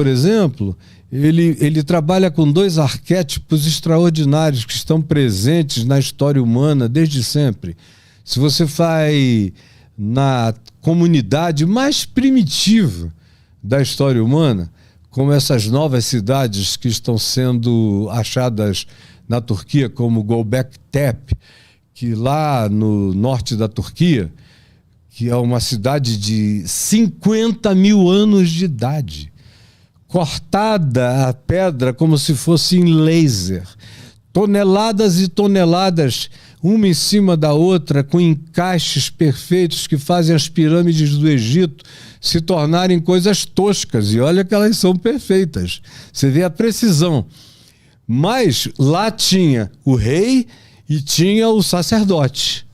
Por exemplo, ele trabalha com dois arquétipos extraordinários que estão presentes na história humana desde sempre. Se você vai na comunidade mais primitiva da história humana, como essas novas cidades que estão sendo achadas na Turquia, como Göbekli Tepe, que lá no norte da Turquia, que é uma cidade de 50 mil anos de idade, cortada a pedra como se fosse em laser, toneladas e toneladas, uma em cima da outra, com encaixes perfeitos que fazem as pirâmides do Egito se tornarem coisas toscas. E olha que elas são perfeitas. Você vê a precisão. Mas lá tinha o rei e tinha o sacerdote.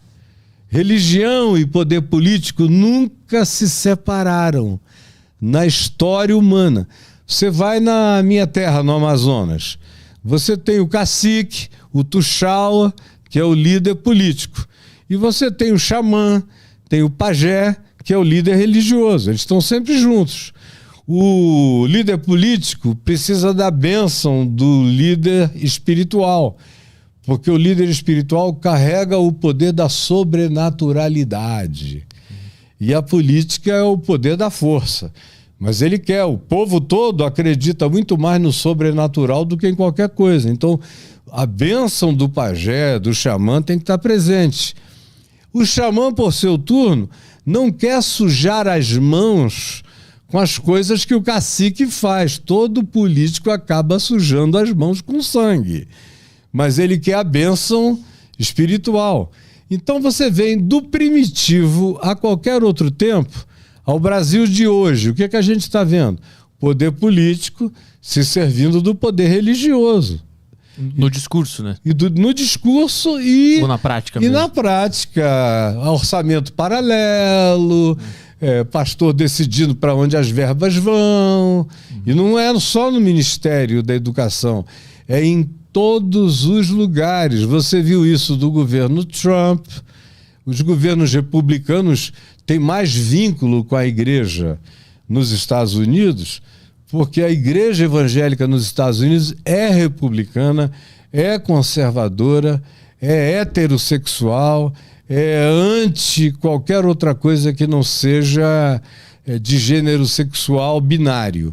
Religião e poder político nunca se separaram na história humana. Você vai na minha terra, no Amazonas, você tem o cacique, o tuxaua, que é o líder político. E você tem o xamã, tem o pajé, que é o líder religioso. Eles estão sempre juntos. O líder político precisa da bênção do líder espiritual, porque o líder espiritual carrega o poder da sobrenaturalidade. E a política é o poder da força. Mas ele quer, o povo todo acredita muito mais no sobrenatural do que em qualquer coisa. Então, a bênção do pajé, do xamã, tem que estar presente. O xamã, por seu turno, não quer sujar as mãos com as coisas que o cacique faz. Todo político acaba sujando as mãos com sangue. Mas ele quer a bênção espiritual. Então você vem do primitivo a qualquer outro tempo, ao Brasil de hoje. O que é que a gente está vendo? Poder político se servindo do poder religioso. No discurso, né? No discurso e... Ou na prática mesmo. E na prática. Orçamento paralelo, pastor decidindo para onde as verbas vão. E não é só no Ministério da Educação, é em todos os lugares. Você viu isso do governo Trump. Os governos republicanos têm mais vínculo com a igreja nos Estados Unidos, porque a igreja evangélica nos Estados Unidos é republicana, é conservadora, é heterossexual, é anti qualquer outra coisa que não seja de gênero sexual binário.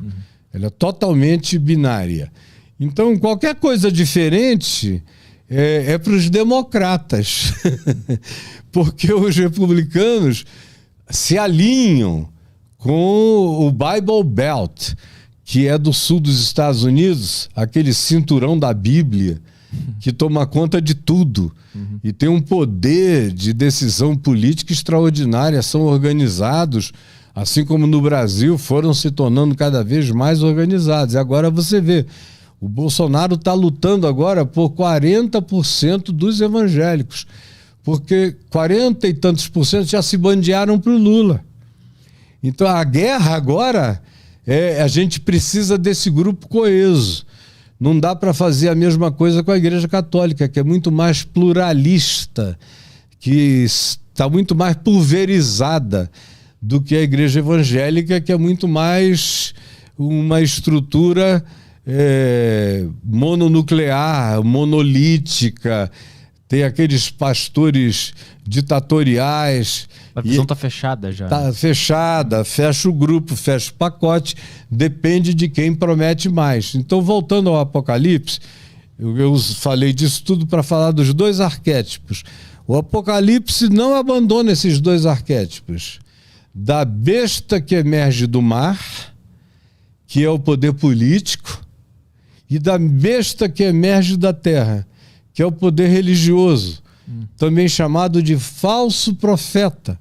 Ela é totalmente binária. Então, qualquer coisa diferente é para os democratas, porque os republicanos se alinham com o Bible Belt, que é do sul dos Estados Unidos, aquele cinturão da Bíblia, que toma conta de tudo. E tem um poder de decisão política extraordinária, são organizados, assim como no Brasil, foram se tornando cada vez mais organizados. E agora você vê, o Bolsonaro está lutando agora por 40% dos evangélicos, porque 40 e tantos por cento já se bandearam para o Lula. Então a guerra agora, a gente precisa desse grupo coeso. Não dá para fazer a mesma coisa com a Igreja Católica, que é muito mais pluralista, que está muito mais pulverizada do que a Igreja Evangélica, que é muito mais uma estrutura mononuclear, monolítica. Tem aqueles pastores ditatoriais. A visão está fechada já. Está fechada, fecha o grupo, fecha o pacote, depende de quem promete mais. Então, voltando ao Apocalipse, eu falei disso tudo para falar dos dois arquétipos. O Apocalipse não abandona esses dois arquétipos. Da besta que emerge do mar, que é o poder político, e da besta que emerge da terra, que é o poder religioso, também chamado de falso profeta,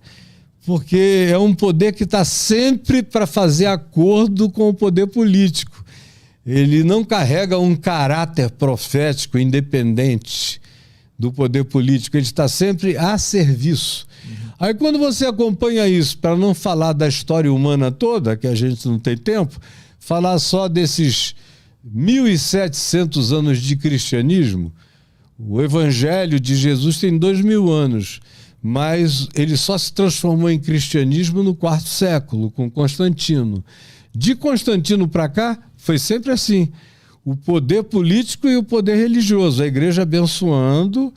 porque é um poder que está sempre para fazer acordo com o poder político. Ele não carrega um caráter profético independente do poder político, ele está sempre a serviço. Aí quando você acompanha isso, para não falar da história humana toda, que a gente não tem tempo, falar só desses 1.700 anos de cristianismo. O Evangelho de Jesus tem 2.000 anos, mas ele só se transformou em cristianismo no 4º século, com Constantino. De Constantino para cá, foi sempre assim. O poder político e o poder religioso. A igreja abençoando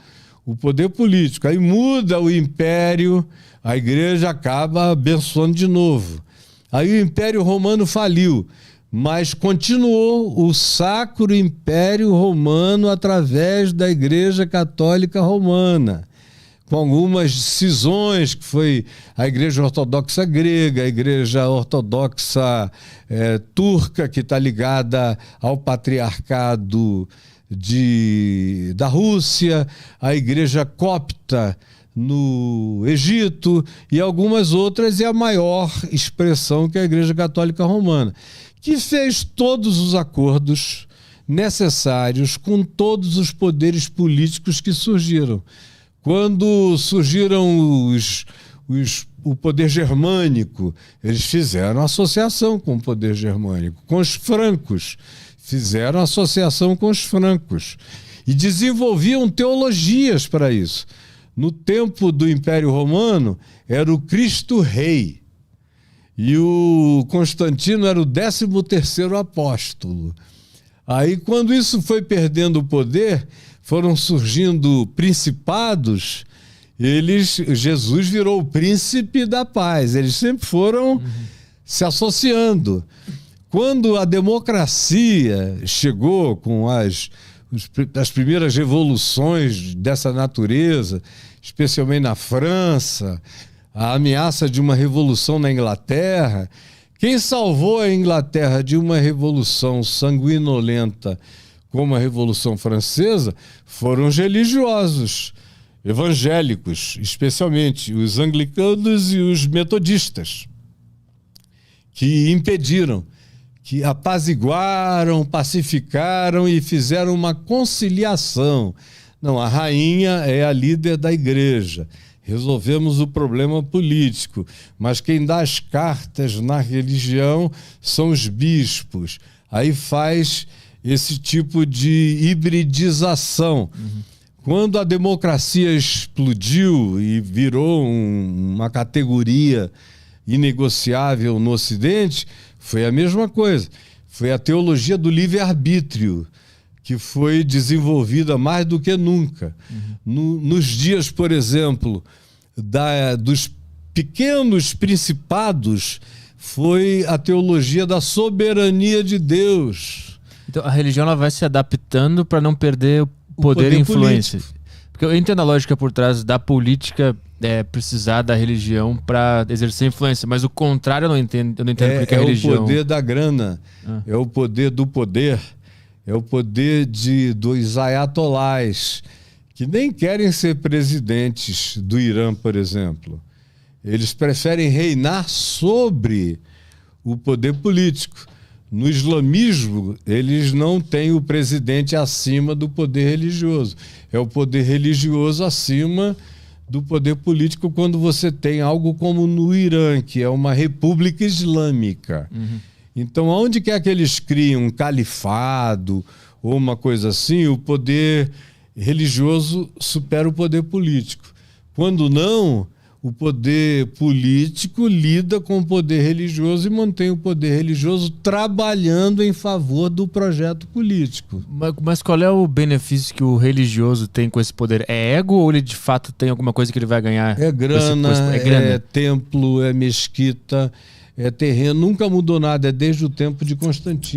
o poder político. Aí muda o império, a igreja acaba abençoando de novo. Aí o Império Romano faliu, mas continuou o Sacro Império Romano através da Igreja Católica Romana, com algumas cisões, que foi a Igreja Ortodoxa Grega, a Igreja Ortodoxa Turca, que está ligada ao Patriarcado da Rússia, a Igreja Copta no Egito e algumas outras, e a maior expressão que é a Igreja Católica Romana, que fez todos os acordos necessários com todos os poderes políticos que surgiram. Quando surgiram o poder germânico, eles fizeram associação com o poder germânico. Com os francos, fizeram associação com os francos e desenvolviam teologias para isso. No tempo do Império Romano, era o Cristo Rei. E o Constantino era o 13º apóstolo. Aí, quando isso foi perdendo o poder, foram surgindo principados, Jesus virou o príncipe da paz. Eles sempre foram se associando. Quando a democracia chegou com as primeiras revoluções dessa natureza, especialmente na França, a ameaça de uma revolução na Inglaterra, quem salvou a Inglaterra de uma revolução sanguinolenta como a Revolução Francesa foram os religiosos, evangélicos, especialmente os anglicanos e os metodistas, que impediram, que apaziguaram, pacificaram e fizeram uma conciliação. Não, a rainha é a líder da igreja. Resolvemos o problema político, mas quem dá as cartas na religião são os bispos. Aí faz esse tipo de hibridização. Quando a democracia explodiu e virou uma categoria inegociável no Ocidente, foi a mesma coisa. Foi a teologia do livre-arbítrio que foi desenvolvida mais do que nunca. Nos dias, por exemplo, dos pequenos principados, foi a teologia da soberania de Deus. Então a religião ela vai se adaptando para não perder o poder e influência. Político. Porque eu entendo a lógica por trás da política precisar da religião para exercer influência, mas o contrário eu não entendo porque a religião... É o poder da grana, é o poder do poder, é o poder dos ayatolás, que nem querem ser presidentes do Irã, por exemplo. Eles preferem reinar sobre o poder político. No islamismo, eles não têm o presidente acima do poder religioso. É o poder religioso acima do poder político quando você tem algo como no Irã, que é uma república islâmica. Então, aonde quer que eles criem um califado ou uma coisa assim, o poder religioso supera o poder político. Quando não, o poder político lida com o poder religioso e mantém o poder religioso trabalhando em favor do projeto político. Mas qual é o benefício que o religioso tem com esse poder? É ego ou ele de fato tem alguma coisa que ele vai ganhar? É grana, é templo, é mesquita, é terreno. Nunca mudou nada, é desde o tempo de Constantino.